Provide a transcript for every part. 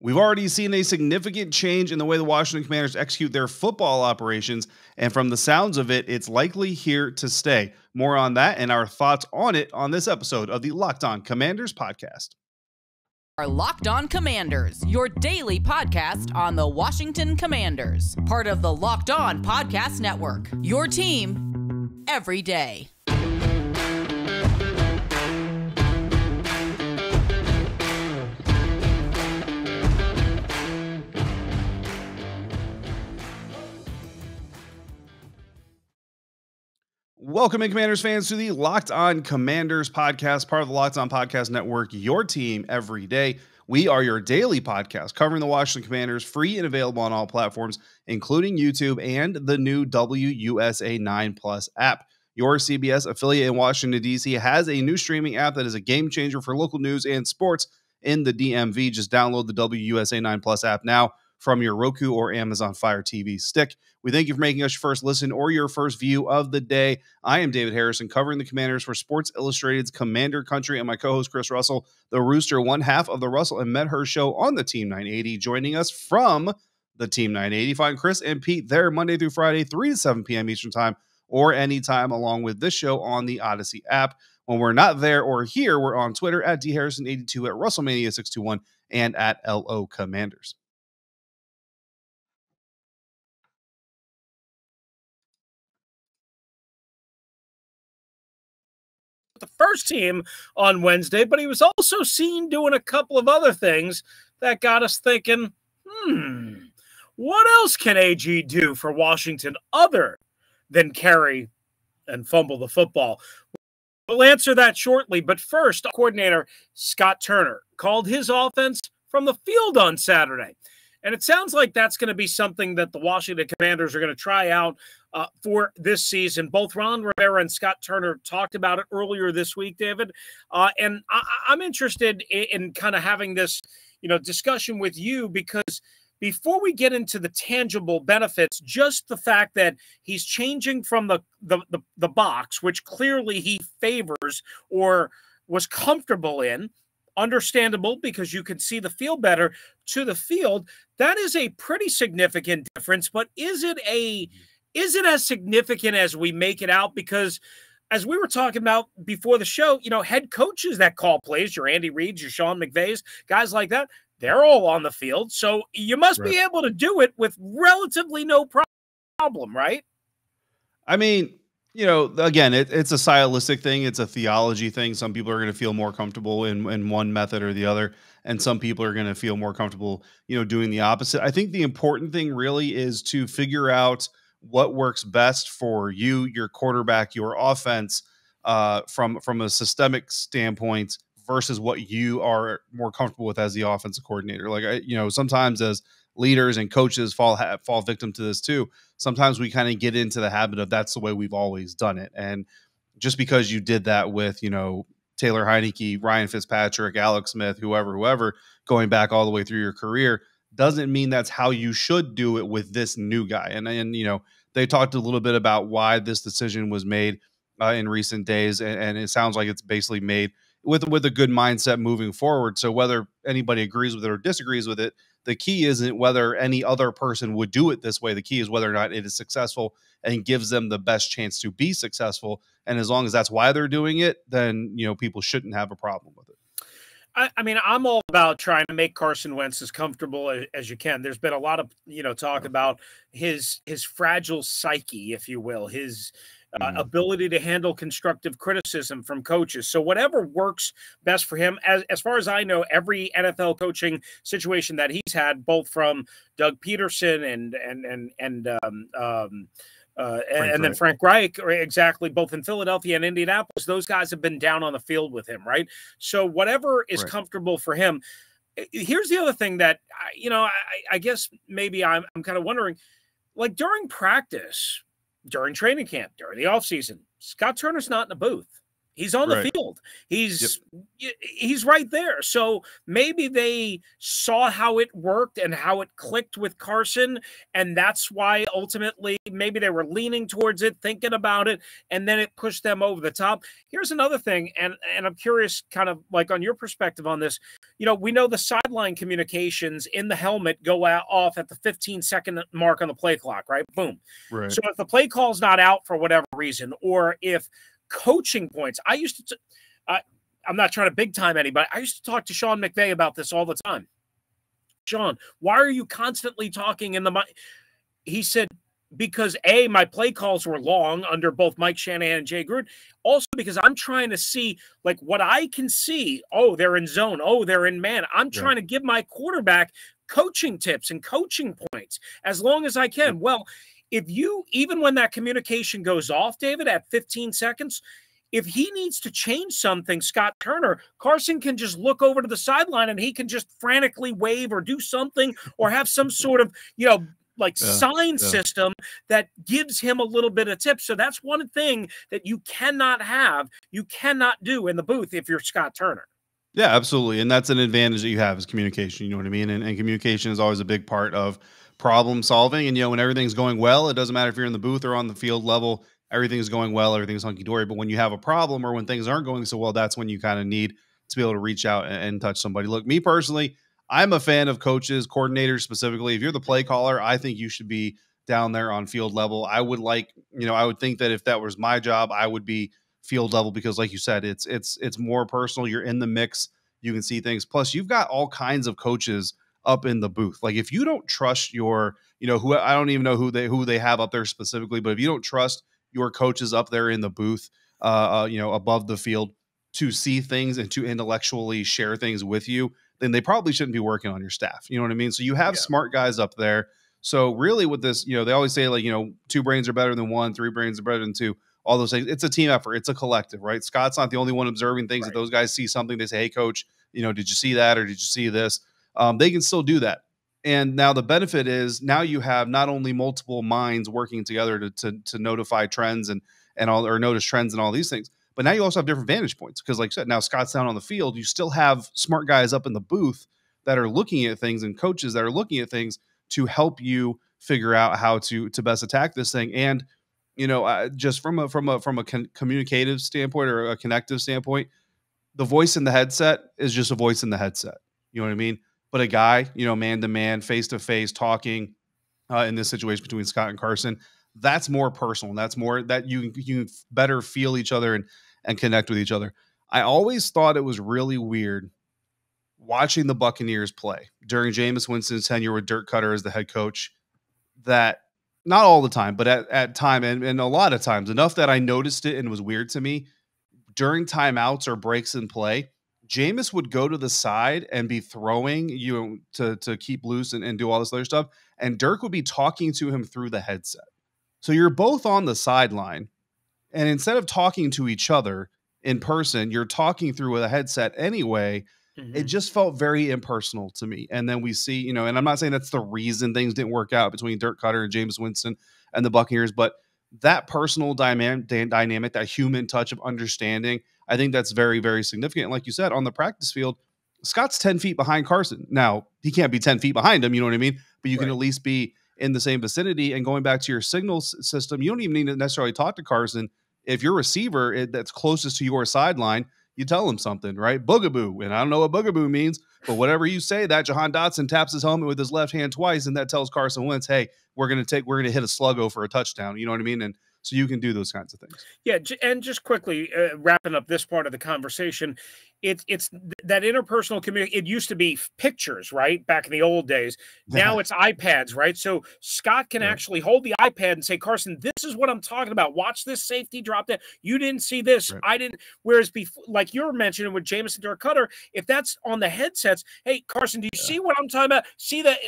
We've already seen a significant change in the way the Washington Commanders execute their football operations, and from the sounds of it, it's likely here to stay. More on that and our thoughts on it on this episode of the Locked On Commanders podcast. Our Locked On Commanders, your daily podcast on the Washington Commanders, part of the Locked On Podcast Network, your team every day. Welcome in, Commanders fans, to the Locked On Commanders podcast, part of the Locked On Podcast Network, your team every day. We are your daily podcast covering the Washington Commanders, free and available on all platforms, including YouTube and the new WUSA 9+ app. Your CBS affiliate in Washington, D.C. has a new streaming app that is a game changer for local news and sports in the DMV. Just download the WUSA 9+ app now from your Roku or Amazon Fire TV stick. We thank you for making us your first listen or your first view of the day. I am David Harrison, covering the Commanders for Sports Illustrated's Commander Country, and my co-host Chris Russell, the Rooster, one half of the Russell and Medhurst show on the Team 980, joining us from the Team 980. Find Chris and Pete there Monday through Friday, 3 to 7 p.m. Eastern Time, or anytime along with this show on the Audacy app. When we're not there or here, we're on Twitter at dharrison82, at Russellmania621, and at LO Commanders. The first team on Wednesday, but he was also seen doing a couple of other things that got us thinking, what else can AG do for Washington other than carry and fumble the football? We'll answer that shortly, but first, coordinator Scott Turner called his offense from the field on Saturday. And it sounds like that's going to be something that the Washington Commanders are going to try out for this season. Both Ron Rivera and Scott Turner talked about it earlier this week, David. And I'm interested in kind of having this, discussion with you, because before we get into the tangible benefits, just the fact that he's changing from the box, which clearly he favors or was comfortable in, understandable because you can see the field better, to the field, that is a pretty significant difference. But is it as significant as we make it out? Because as we were talking about before the show, head coaches that call plays, your Andy Reid's, your Sean McVays, guys like that, they're all on the field. So you must be able to do it with relatively no problem, right? I mean, again, it's a stylistic thing. It's a theology thing. Some people are going to feel more comfortable in one method or the other, and some people are going to feel more comfortable, doing the opposite. I think the important thing really is to figure out what works best for you, your quarterback, your offense, from a systemic standpoint, versus what you are more comfortable with as the offensive coordinator. Like, sometimes as leaders and coaches fall victim to this too. Sometimes we kind of get into the habit of that's the way we've always done it. And just because you did that with, Taylor Heineke, Ryan Fitzpatrick, Alex Smith, whoever, going back all the way through your career, doesn't mean that's how you should do it with this new guy. And they talked a little bit about why this decision was made in recent days. And it sounds like it's basically made with a good mindset moving forward. So whether anybody agrees with it or disagrees with it, the key isn't whether any other person would do it this way. The key is whether or not it is successful and gives them the best chance to be successful. And as long as that's why they're doing it, then, people shouldn't have a problem with it. I mean, I'm all about trying to make Carson Wentz as comfortable as you can. There's been a lot of, talk about his fragile psyche, if you will, his ability to handle constructive criticism from coaches. So whatever works best for him, as far as I know, every NFL coaching situation that he's had, both from Doug Peterson and then Frank Reich, exactly, both in Philadelphia and Indianapolis, those guys have been down on the field with him, right? So whatever is comfortable for him. Here's the other thing that, I guess maybe I'm kind of wondering, like during practice, during training camp, during the offseason, Scott Turner's not in a booth. He's on the field. He's right there. So maybe they saw how it worked and how it clicked with Carson, and that's why ultimately maybe they were leaning towards it, thinking about it, and then it pushed them over the top. Here's another thing, and I'm curious kind of like on your perspective on this. You know, we know the sideline communications in the helmet go off at the 15-second mark on the play clock, right? Boom. Right. So if the play call's not out for whatever reason, or if coaching points. I used to, I'm not trying to big time anybody. I used to talk to Sean McVay about this all the time. Sean, why are you constantly talking in the mic? He said, because A, my play calls were long under both Mike Shanahan and Jay Gruden. Also because I'm trying to see like what I can see. Oh, they're in zone. Oh, they're in man. I'm trying to give my quarterback coaching tips and coaching points as long as I can. Well, if you, even when that communication goes off, David, at 15 seconds, if he needs to change something, Scott Turner, Carson can just look over to the sideline and he can just frantically wave or do something or have some sort of, sign system that gives him a little bit of tips. So that's one thing that you cannot do in the booth if you're Scott Turner. Yeah, absolutely. And that's an advantage that you have is communication. You know what I mean? And communication is always a big part of problem solving. And, when everything's going well, it doesn't matter if you're in the booth or on the field level, everything's going well, everything's hunky-dory. But when you have a problem or when things aren't going so well, that's when you kind of need to be able to reach out and touch somebody. Look, me personally, I'm a fan of coaches, coordinators specifically. If you're the play caller, I think you should be down there on field level. I would I would think that if that was my job, I would be field level because like you said, it's more personal. You're in the mix. You can see things. Plus you've got all kinds of coaches up in the booth. Like if you don't trust your, who I don't even know who they have up there specifically, but if you don't trust your coaches up there in the booth, above the field to see things and to intellectually share things with you, then they probably shouldn't be working on your staff. You know what I mean? So you have smart guys up there. So really with this, they always say two brains are better than one, three brains are better than two, all those things. It's a team effort. It's a collective, right? Scott's not the only one observing things. If those guys see something, they say, hey coach, did you see that? Or did you see this? They can still do that. And now the benefit is now you have not only multiple minds working together to notify trends and all, or notice trends and all these things, but now you also have different vantage points. Because like I said, now Scott's down on the field, you still have smart guys up in the booth that are looking at things and coaches that are looking at things to help you figure out how to best attack this thing. And, just from a communicative standpoint or a connective standpoint, the voice in the headset is just a voice in the headset. You know what I mean? But a guy, man to man, face to face, talking in this situation between Scott and Carson, that's more personal. That's more that you better feel each other and connect with each other. I always thought it was really weird watching the Buccaneers play during Jameis Winston's tenure with Dirk Cutter as the head coach. That not all the time, but at time and a lot of times, enough that I noticed it and it was weird to me during timeouts or breaks in play. Jameis would go to the side and be throwing to keep loose and do all this other stuff. And Dirk would be talking to him through the headset. So you're both on the sideline. And instead of talking to each other in person, you're talking through a headset anyway. Mm-hmm. It just felt very impersonal to me. And then we see, and I'm not saying that's the reason things didn't work out between Dirk Cutter and Jameis Winston and the Buccaneers, but that personal dynamic, that human touch of understanding, I think that's very, very significant. And like you said, on the practice field, Scott's 10 feet behind Carson. Now, he can't be 10 feet behind him, you know what I mean? But you can at least be in the same vicinity. And going back to your signal system, you don't even need to necessarily talk to Carson. If your receiver that's closest to your sideline, you tell him something, right? Boogaboo. And I don't know what boogaboo means, but whatever you say, that Jahan Dotson taps his helmet with his left hand twice, and that tells Carson Wentz, hey, we're going to hit a sluggo for a touchdown. You know what I mean? And so you can do those kinds of things. Yeah. And just quickly wrapping up this part of the conversation, it's that interpersonal community. It used to be pictures, right? Back in the old days. Now it's iPads, right? So Scott can actually hold the iPad and say, Carson, this is what I'm talking about. Watch this safety drop that. You didn't see this. I didn't. Whereas before, like you were mentioning with Jameis and Dirk Cutter, if that's on the headsets, hey, Carson, do you see what I'm talking about? See that?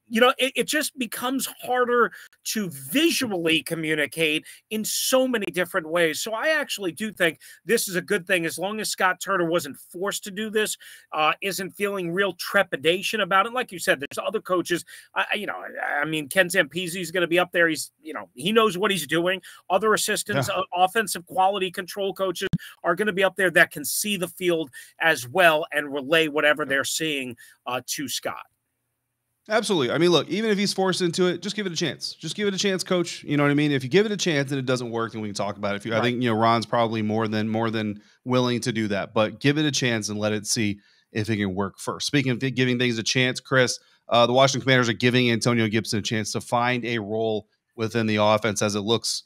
It just becomes harder to visually communicate in so many different ways. So I actually do think this is a good thing as long as Scott Turner wasn't forced to do this, isn't feeling real trepidation about it. Like you said, there's other coaches. I mean, Ken Zampese is going to be up there. He's, he knows what he's doing. Other assistants, offensive quality control coaches, are going to be up there that can see the field as well and relay whatever they're seeing to Scott. Absolutely. I mean, look, even if he's forced into it, just give it a chance. Just give it a chance, coach. You know what I mean? If you give it a chance and it doesn't work, then we can talk about it. I think, Ron's probably more than willing to do that, but give it a chance and let it see if it can work first. Speaking of giving things a chance, Chris, the Washington Commanders are giving Antonio Gibson a chance to find a role within the offense, as it looks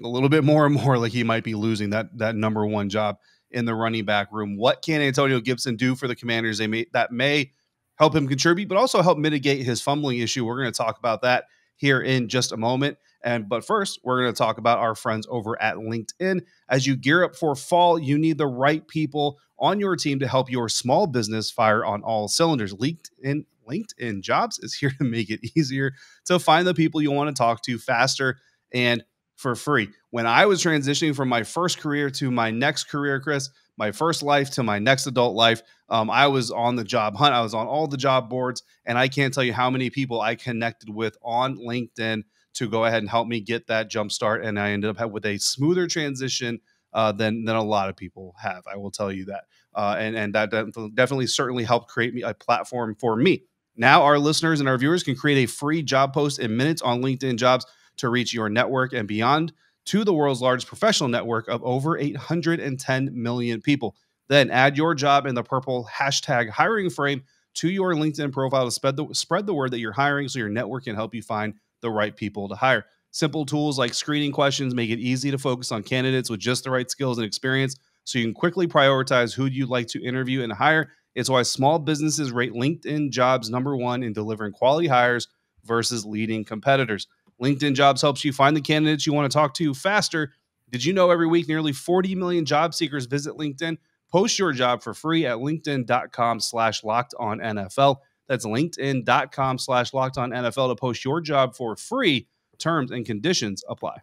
a little bit more and more like he might be losing that number one job in the running back room. What can Antonio Gibson do for the Commanders that may help him contribute, but also help mitigate his fumbling issue? We're going to talk about that here in just a moment. But first, we're going to talk about our friends over at LinkedIn. As you gear up for fall, you need the right people on your team to help your small business fire on all cylinders. LinkedIn Jobs is here to make it easier to find the people you want to talk to faster and for free. When I was transitioning from my first career to my next career, Chris, my first life to my next adult life, I was on the job hunt. I was on all the job boards, and I can't tell you how many people I connected with on LinkedIn to go ahead and help me get that jump start. And I ended up with a smoother transition than a lot of people have. I will tell you that. And that definitely certainly helped create me a platform for me. Now our listeners and our viewers can create a free job post in minutes on LinkedIn Jobs to reach your network and beyond to the world's largest professional network of over 810 million people. Then add your job in the purple hashtag hiring frame to your LinkedIn profile to spread the word that you're hiring so your network can help you find the right people to hire. Simple tools like screening questions make it easy to focus on candidates with just the right skills and experience so you can quickly prioritize who you'd like to interview and hire. It's why small businesses rate LinkedIn Jobs #1 in delivering quality hires versus leading competitors. LinkedIn Jobs helps you find the candidates you want to talk to faster. Did you know every week nearly 40 million job seekers visit LinkedIn? Post your job for free at linkedin.com/lockedonnfl. That's linkedin.com/lockedonnfl to post your job for free. Terms and conditions apply.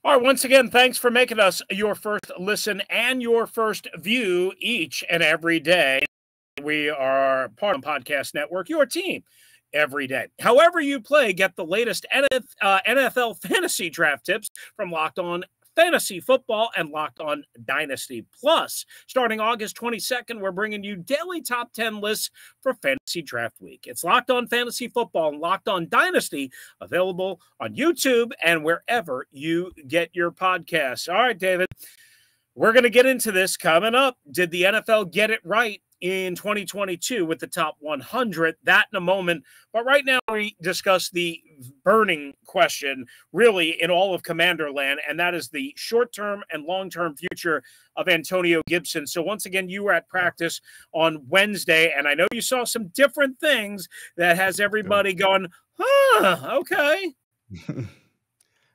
All right, once again, thanks for making us your first listen and your first view each and every day. We are part of the Podcast Network, your team every day. However you play, get the latest NFL fantasy draft tips from Locked On Fantasy Football and Locked On Dynasty. Plus, starting August 22nd, we're bringing you daily top 10 lists for Fantasy Draft Week. It's Locked On Fantasy Football and Locked On Dynasty, available on YouTube and wherever you get your podcasts. All right, David, we're going to get into this coming up. Did the NFL get it right in 2022 with the top 100? That in a moment. But right now we discuss the burning question really in all of Commander land, and that is the short-term and long-term future of Antonio Gibson. So once again, you were at practice on Wednesday, and I know you saw some different things that has everybody going, okay.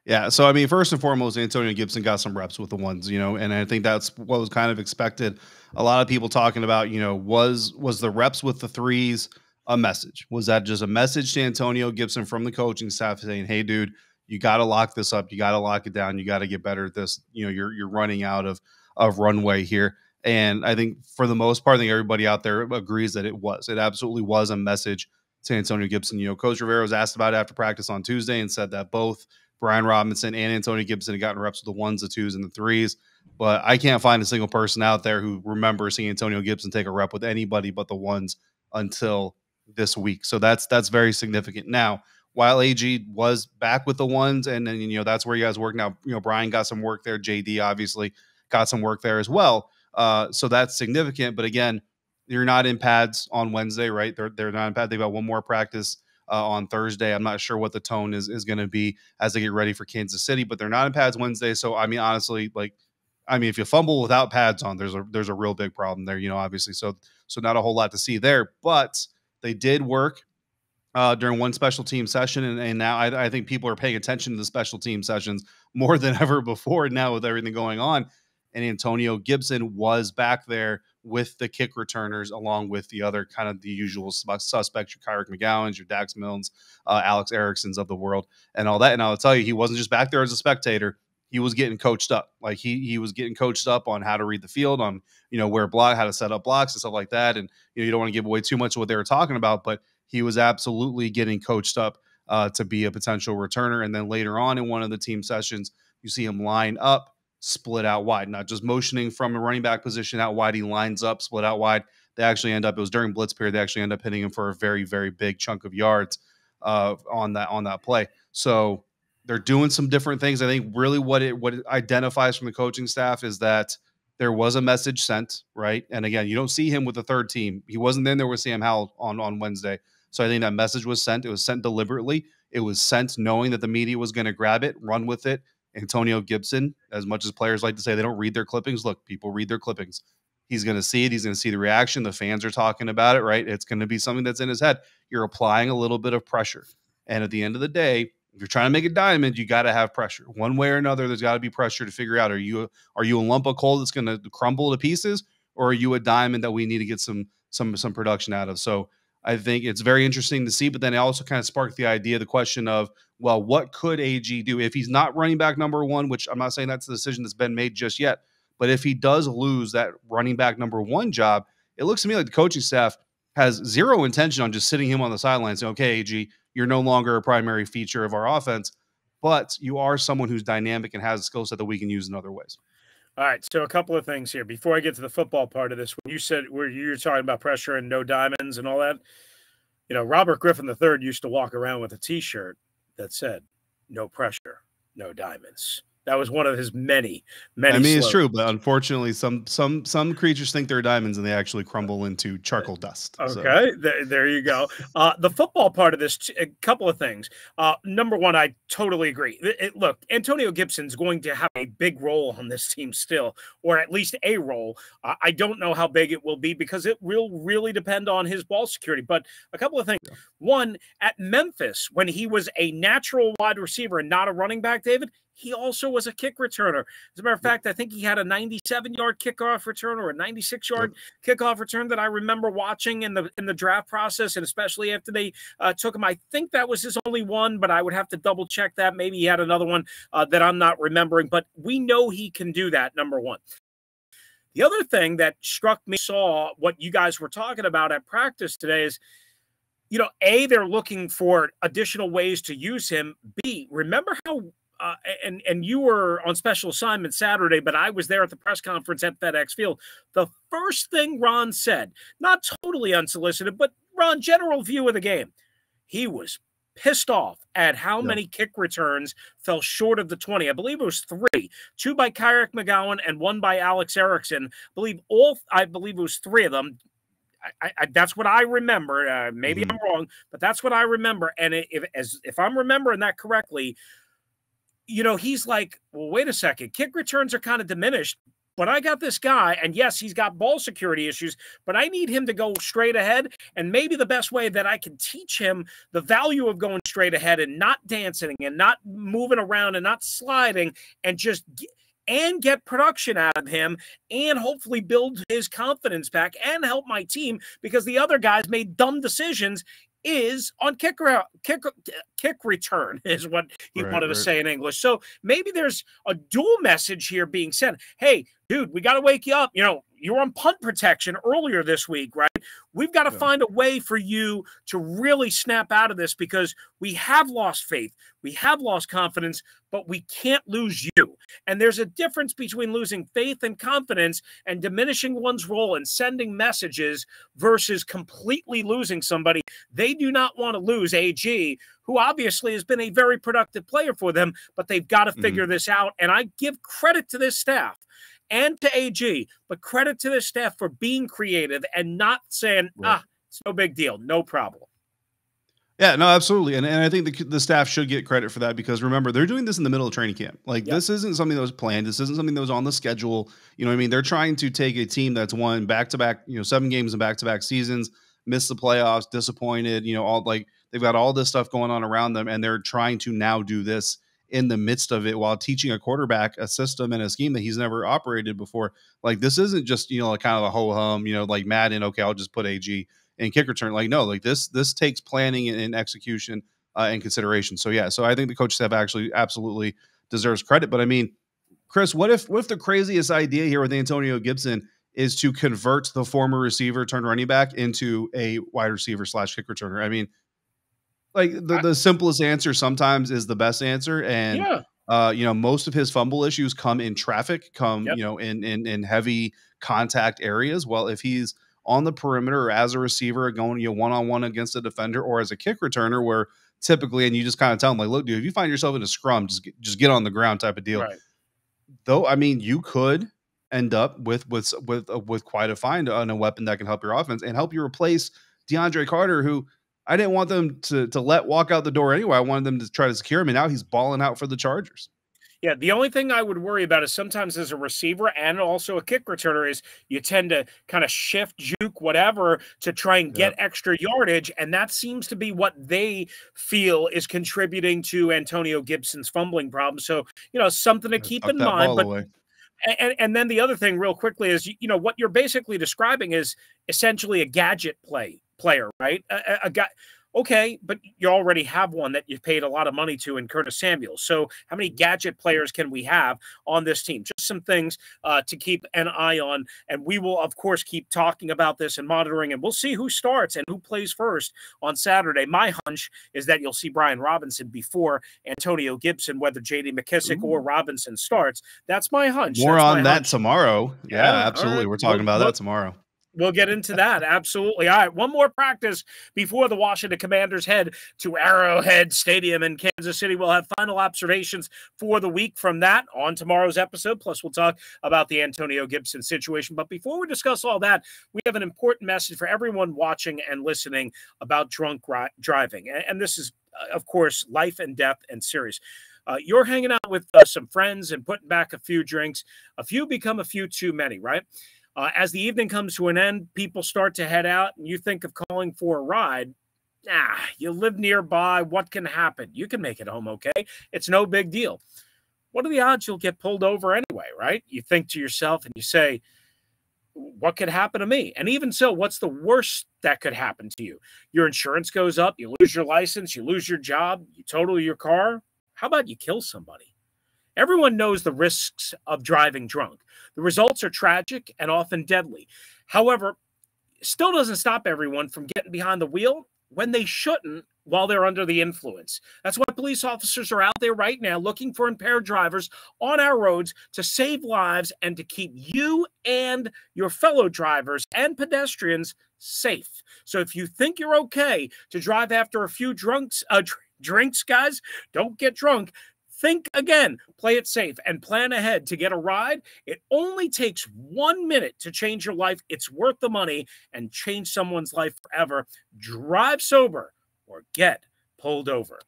Yeah, so I mean, first and foremost, Antonio Gibson got some reps with the ones, and I think that's what was kind of expected. A lot of people talking about, was the reps with the threes a message? Was that just a message to Antonio Gibson from the coaching staff saying, hey, dude, you got to lock this up. You got to lock it down. You got to get better at this. You're running out of runway here. And I think for the most part, I think everybody out there agrees that it absolutely was a message to Antonio Gibson. Coach Rivera was asked about it after practice on Tuesday and said that both Brian Robinson and Antonio Gibson had gotten reps with the ones, the twos, and the threes. But I can't find a single person out there who remembers seeing Antonio Gibson take a rep with anybody but the ones until this week. So that's very significant. Now, while AG was back with the ones, and then, that's where you guys work now, Brian got some work there. JD obviously got some work there as well. So that's significant. But again, you're not in pads on Wednesday, right? They're not in pads. They've got one more practice on Thursday. I'm not sure what the tone is going to be as they get ready for Kansas City, but they're not in pads Wednesday. So, I mean, honestly, if you fumble without pads on, there's a real big problem there, obviously. So not a whole lot to see there, but they did work during one special team session. And now I think people are paying attention to the special team sessions more than ever before now with everything going on. And Antonio Gibson was back there with the kick returners, along with the other kind of the usual suspects, your Kyrick McGowans, your Dax Milnes, Alex Erickson's of the world, and all that. And I'll tell you, he wasn't just back there as a spectator. he was getting coached up. Like he was getting coached up on how to read the field, on where block, how to set up blocks and stuff like that. And you don't want to give away too much of what they were talking about, but he was absolutely getting coached up to be a potential returner. And then later on in one of the team sessions, you see him line up, split out wide, not just motioning from a running back position out wide. He lines up, split out wide. They actually end up, it was during blitz period, they actually end up hitting him for a very, very big chunk of yards on that play. So they're doing some different things. I think really what it identifies from the coaching staff is that there was a message sent, right? And again, you don't see him with the third team. He wasn't in there with Sam Howell on Wednesday. So I think that message was sent. It was sent deliberately. It was sent knowing that the media was going to grab it, run with it. Antonio Gibson, as much as players like to say they don't read their clippings, look, people read their clippings. He's going to see it. He's going to see the reaction. The fans are talking about it, right? It's going to be something that's in his head. You're applying a little bit of pressure. And at the end of the day, if you're trying to make a diamond, you got to have pressure. One way or another, there's got to be pressure to figure out, are you a lump of coal that's going to crumble to pieces, or are you a diamond that we need to get some production out of? So I think it's very interesting to see, but then it also kind of sparked the question of, well, what could AG do if he's not running back number one, which I'm not saying that's the decision that's been made just yet, but if he does lose that running back number one job, it looks to me like the coaching staff has zero intention on just sitting him on the sideline saying, okay, AG, you're no longer a primary feature of our offense, but you are someone who's dynamic and has a skill set that we can use in other ways. All right, so a couple of things here. Before I get to the football part of this, when you said where you're talking about pressure and no diamonds and all that, Robert Griffin III used to walk around with a T-shirt that said, "No pressure, no diamonds." That was one of his many. I mean, it's true, but unfortunately, some creatures think they're diamonds and they actually crumble into charcoal dust. Okay, so. There you go. The football part of this, a couple of things. Number one, I totally agree. Look, Antonio Gibson's going to have a big role on this team still, or at least a role. I don't know how big it will be because it will really depend on his ball security. But a couple of things. Yeah. One, at Memphis, when he was a natural wide receiver and not a running back, David, he also was a kick returner. As a matter of fact, I think he had a 97-yard kickoff return or a 96-yard kickoff return that I remember watching in the draft process, and especially after they took him. I think that was his only one, but I would have to double check that. Maybe he had another one that I'm not remembering, but we know he can do that, number one. The other thing that struck me, saw what you guys were talking about at practice today is, A, they're looking for additional ways to use him. B, remember how and you were on special assignment Saturday, but I was there at the press conference at FedEx Field. The first thing Ron said, not totally unsolicited, but Ron, general view of the game, he was pissed off at how many kick returns fell short of the 20. I believe it was 3, 2 by Kyrick McGowan and 1 by Alex Erickson. I believe it was 3 of them. That's what I remember. Maybe I'm wrong, but that's what I remember. And if I'm remembering that correctly, he's like, well, wait a second. Kick returns are kind of diminished, but I got this guy, and yes, he's got ball security issues, but I need him to go straight ahead. And maybe the best way that I can teach him the value of going straight ahead and not dancing and not moving around and not sliding and just get production out of him and hopefully build his confidence back and help my team, because the other guys made dumb decisions, is on kick return is what he wanted to say in English. So maybe there's a dual message here being sent. Hey, dude, we got to wake you up. You were on punt protection earlier this week, right? We've got to find a way for you to really snap out of this, because we have lost faith. We have lost confidence, but we can't lose you. And there's a difference between losing faith and confidence and diminishing one's role and sending messages versus completely losing somebody. They do not want to lose AG, who obviously has been a very productive player for them, but they've got to figure this out. And I give credit to this staff and to AG, but credit to this staff for being creative and not saying, it's no big deal, no problem. Yeah, no, absolutely. And I think the staff should get credit for that, because remember, they're doing this in the middle of training camp. This isn't something that was planned. This isn't something that was on the schedule. You know what I mean? They're trying to take a team that's won back-to-back, 7 games in back-to-back seasons, missed the playoffs, disappointed, they've got all this stuff going on around them, and they're trying to now do this in the midst of it while teaching a quarterback a system and a scheme that he's never operated before. This isn't just, kind of a ho-hum, like Madden, okay, I'll just put AG in kick return. This takes planning and execution and consideration. So I think the coach staff actually absolutely deserves credit. But I mean, Chris, what if the craziest idea here with Antonio Gibson is to convert the former receiver turned running back into a wide receiver / kick returner? I mean, like the simplest answer sometimes is the best answer. And Yeah. most of his fumble issues come in traffic, Yep. in heavy contact areas. Well, if he's on the perimeter or as a receiver going one-on-one against a defender, or as a kick returner where typically, and you just kind of tell him like, look, dude, if you find yourself in a scrum, just get on the ground type of deal. Right. Though, I mean, you could end up with quite a find on a weapon that can help your offense and help you replace DeAndre Carter, who I didn't want them to let walk out the door anyway. I wanted them to try to secure him, and now he's balling out for the Chargers. Yeah, the only thing I would worry about is sometimes as a receiver and also a kick returner is you tend to kind of shift, juke, whatever to try and get extra yardage, and that seems to be what they feel is contributing to Antonio Gibson's fumbling problem. So, something to keep in mind. But and then the other thing real quickly is, what you're basically describing is essentially a gadget player, right? A guy. Okay, but you already have one that you've paid a lot of money to in Curtis Samuel. So how many gadget players can we have on this team? Just some things to keep an eye on. And we will, of course, keep talking about this and monitoring, and we'll see who starts and who plays first on Saturday. My hunch is that you'll see Brian Robinson before Antonio Gibson, whether J.D. McKissick or Robinson starts. That's my hunch. More on that tomorrow. Yeah, absolutely. Right. We're talking about that tomorrow. We'll get into that. Absolutely. All right. One more practice before the Washington Commanders head to Arrowhead Stadium in Kansas City. We'll have final observations for the week from that on tomorrow's episode. Plus, we'll talk about the Antonio Gibson situation. But before we discuss all that, we have an important message for everyone watching and listening about drunk driving. And this is, of course, life and death and serious. You're hanging out with some friends and putting back a few drinks. A few become a few too many, right? As the evening comes to an end, people start to head out, and you think of calling for a ride. You live nearby. What can happen? You can make it home okay. It's no big deal. What are the odds you'll get pulled over anyway, right? You think to yourself and you say, what could happen to me? And even so, what's the worst that could happen to you? Your insurance goes up, you lose your license, you lose your job, you total your car. How about you kill somebody? Everyone knows the risks of driving drunk. The results are tragic and often deadly. However, it still doesn't stop everyone from getting behind the wheel when they shouldn't while they're under the influence. That's why police officers are out there right now looking for impaired drivers on our roads to save lives and to keep you and your fellow drivers and pedestrians safe. So if you think you're okay to drive after a few drinks, guys, don't get drunk. Think again, play it safe, and plan ahead to get a ride. It only takes 1 minute to change your life. It's worth the money and change someone's life forever. Drive sober or get pulled over.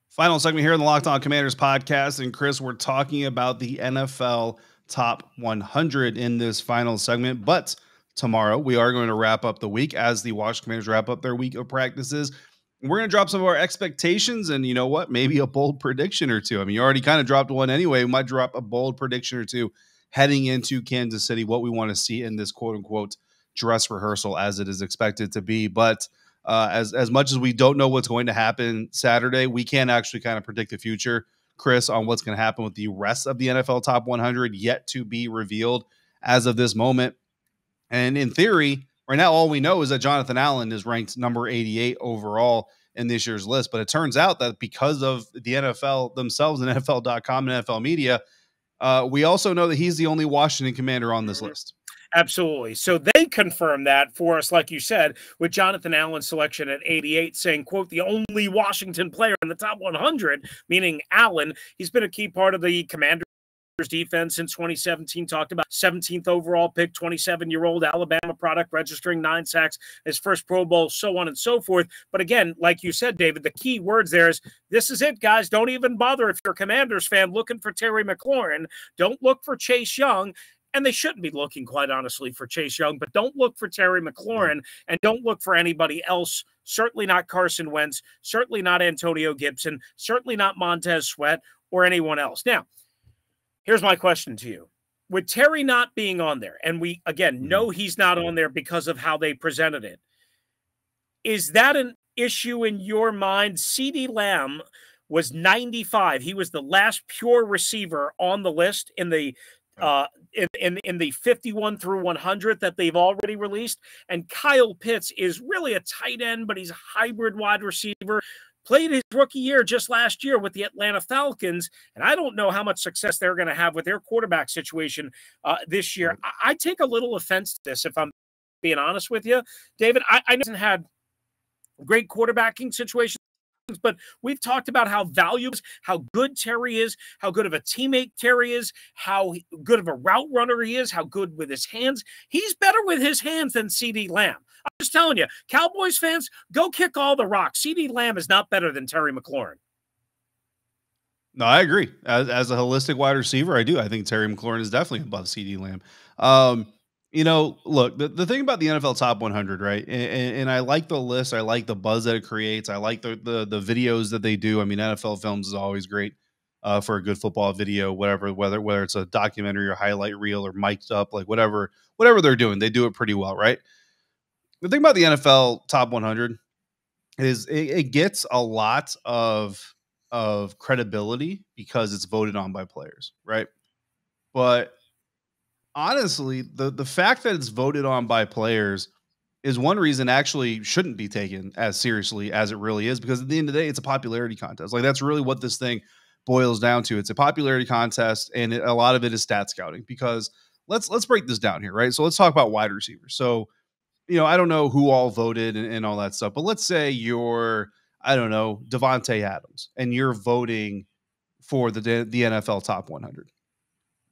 Final segment here in the Locked On Commanders podcast. And Chris, we're talking about the NFL Top 100 in this final segment. But tomorrow we are going to wrap up the week as the Washington Commanders wrap up their week of practices. We're going to drop some of our expectations and, you know what, maybe a bold prediction or two. I mean, you already kind of dropped one anyway. We might drop a bold prediction or two heading into Kansas City, what we want to see in this quote unquote dress rehearsal as it is expected to be. But as much as we don't know what's going to happen Saturday, we can actually kind of predict the future, Chris, on what's going to happen with the rest of the NFL Top 100 yet to be revealed as of this moment. And in theory, right now, all we know is that Jonathan Allen is ranked number 88 overall in this year's list. But it turns out that because of the NFL themselves and NFL.com and NFL media, we also know that he's the only Washington Commander on this list. Absolutely. So they confirmed that for us, like you said, with Jonathan Allen's selection at 88, saying, quote, the only Washington player in the top 100, meaning Allen. He's been a key part of the Commanders defense since 2017. Talked about 17th overall pick, 27-year-old Alabama product, registering 9 sacks, his first Pro Bowl, so on and so forth. But again, like you said, David, the key words there is, this is it, guys. Don't even bother if you're a Commanders fan looking for Terry McLaurin. Don't look for Chase Young. And they shouldn't be looking, quite honestly, for Chase Young, but don't look for Terry McLaurin and don't look for anybody else. Certainly not Carson Wentz, certainly not Antonio Gibson, certainly not Montez Sweat or anyone else. Now, here's my question to you. with Terry not being on there, and we, again, know he's not on there because of how they presented it, is that an issue in your mind? CeeDee Lamb was 95. He was the last pure receiver on the list in the in the 51 through 100 that they've already released. And Kyle Pitts is really a tight end, but he's a hybrid wide receiver. Played his rookie year just last year with the Atlanta Falcons, and I don't know how much success they're going to have with their quarterback situation this year. I take a little offense to this, if I'm being honest with you, David. I know he hasn't had great quarterbacking situations, but we've talked about how valuable, how good Terry is, how good of a teammate Terry is, how good of a route runner he is, how good with his hands. He's better with his hands than CeeDee Lamb. I'm just telling you, Cowboys fans, go kick all the rocks. CeeDee Lamb is not better than Terry McLaurin. No, I agree. As a holistic wide receiver, I do. I think Terry McLaurin is definitely above CeeDee Lamb. You know, look, the thing about the NFL Top 100, right? And I like the list. I like the buzz that it creates. I like the videos that they do. I mean, NFL Films is always great for a good football video, whether it's a documentary or highlight reel or mic'd up, like whatever they're doing, they do it pretty well, right? The thing about the NFL Top 100 is it gets a lot of credibility because it's voted on by players, right? But honestly, the fact that it's voted on by players is one reason actually shouldn't be taken as seriously as it really is, because at the end of the day, it's a popularity contest. Like, that's really what this thing boils down to. It's a popularity contest, and a lot of it is stat scouting. Because let's break this down here, right? So let's talk about wide receivers. So, you know, I don't know who all voted and all that stuff, but let's say you're, I don't know, Devontae Adams, and you're voting for the NFL Top 100.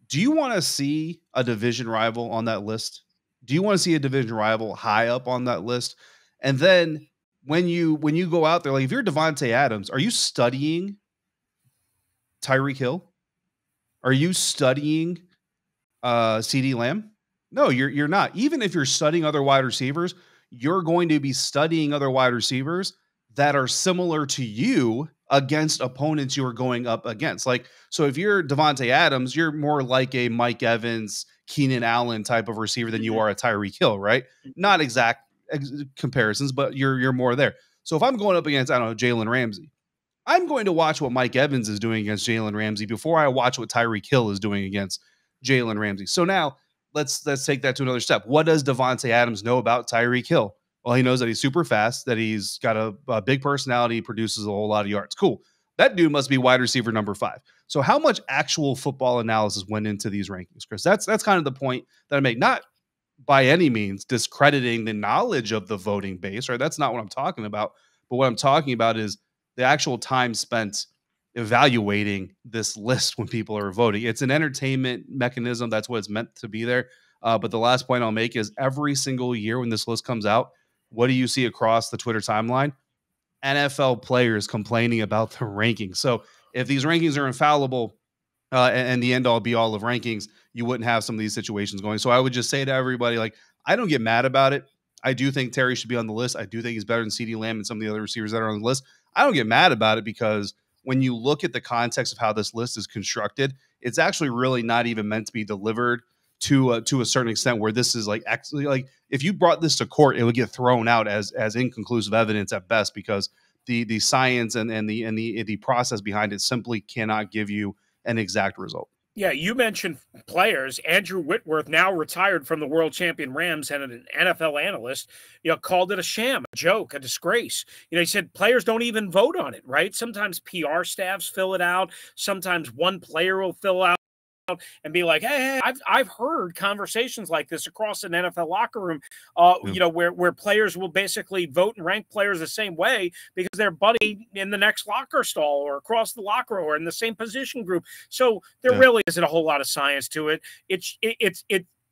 Do you want to see a division rival on that list? Do you want to see a division rival high up on that list? And then when you go out there, like if you're Devontae Adams, are you studying Tyreek Hill? Are you studying CeeDee Lamb? No, you're not. Even if you're studying other wide receivers, you're going to be studying other wide receivers that are similar to you against opponents you are going up against. Like, so if you're Devontae Adams, you're more like a Mike Evans, Keenan Allen type of receiver than you are a Tyreek Hill, right? Not exact comparisons, but you're more there. So if I'm going up against, I don't know, Jalen Ramsey, I'm going to watch what Mike Evans is doing against Jalen Ramsey before I watch what Tyreek Hill is doing against Jalen Ramsey. So now let's take that to another step. What does Devontae Adams know about Tyreek Hill? Well, he knows that he's super fast, that he's got a big personality, produces a whole lot of yards. Cool. That dude must be wide receiver number 5. So how much actual football analysis went into these rankings, Chris? That's kind of the point that I make. Not by any means discrediting the knowledge of the voting base, right? That's not what I'm talking about. But what I'm talking about is the actual time spent evaluating this list when people are voting. It's an entertainment mechanism. That's what it's meant to be there. But the last point I'll make is every single year when this list comes out, what do you see across the Twitter timeline? NFL players complaining about the rankings. So if these rankings are infallible and the end all be all of rankings, you wouldn't have some of these situations going. So I would just say to everybody, like, I don't get mad about it. I do think Terry should be on the list. I do think he's better than CeeDee Lamb and some of the other receivers that are on the list. I don't get mad about it because when you look at the context of how this list is constructed, it's actually really not even meant to be delivered to a certain extent, where this is like actually, like, if you brought this to court, it would get thrown out as inconclusive evidence at best, because the science and the process behind it simply cannot give you an exact result. Yeah, you mentioned players. Andrew Whitworth, now retired from the world champion Rams and an NFL analyst, called it a sham, a joke, a disgrace. He said players don't even vote on it, right? Sometimes PR staffs fill it out. Sometimes one player will fill out and be like, hey, I've heard conversations like this across an NFL locker room, where players will basically vote and rank players the same way because they're buddy in the next locker stall or across the locker or in the same position group. So there really isn't a whole lot of science to it.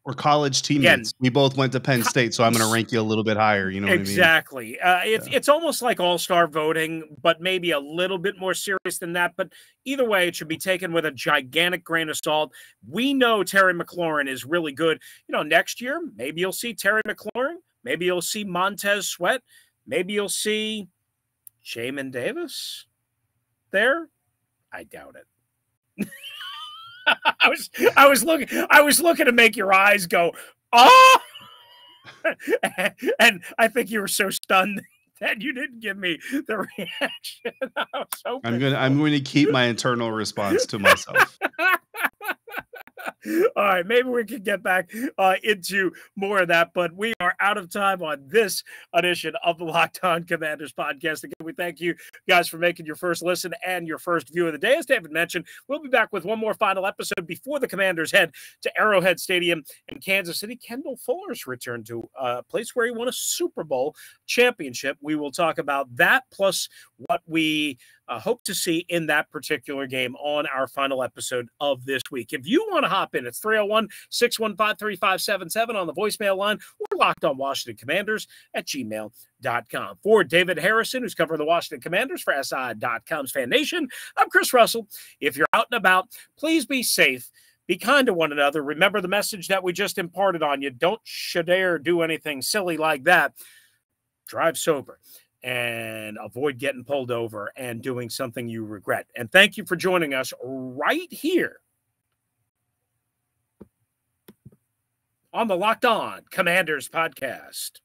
We're college teammates. We both went to Penn State, so I'm going to rank you a little bit higher. You know what I mean? Exactly. It's almost like all-star voting, but maybe a little bit more serious than that. But either way, it should be taken with a gigantic grain of salt. We know Terry McLaurin is really good. Next year, maybe you'll see Terry McLaurin. Maybe you'll see Montez Sweat. Maybe you'll see Jamin Davis there. I doubt it. I was looking to make your eyes go, oh, and I think you were so stunned that you didn't give me the reaction. I'm going to keep my internal response to myself. All right, maybe we can get back into more of that, but we are out of time on this edition of the Locked On Commanders podcast. Again, we thank you guys for making your first listen and your first view of the day. As David mentioned, we'll be back with one more final episode before the Commanders head to Arrowhead Stadium in Kansas City. Kendall Fuller's return to a place where he won a Super Bowl championship. We will talk about that, plus what we hope to see in that particular game on our final episode of this week. If you want to hop in, it's 301-615-3577 on the voicemail line, or Locked On Washington Commanders at gmail.com. For David Harrison, who's covering the Washington Commanders for SI.com's Fan Nation, I'm Chris Russell. If you're out and about, please be safe. Be kind to one another. Remember the message that we just imparted on you. Don't dare do anything silly like that. Drive sober and avoid getting pulled over and doing something you regret. And thank you for joining us right here on the Locked On Commanders podcast.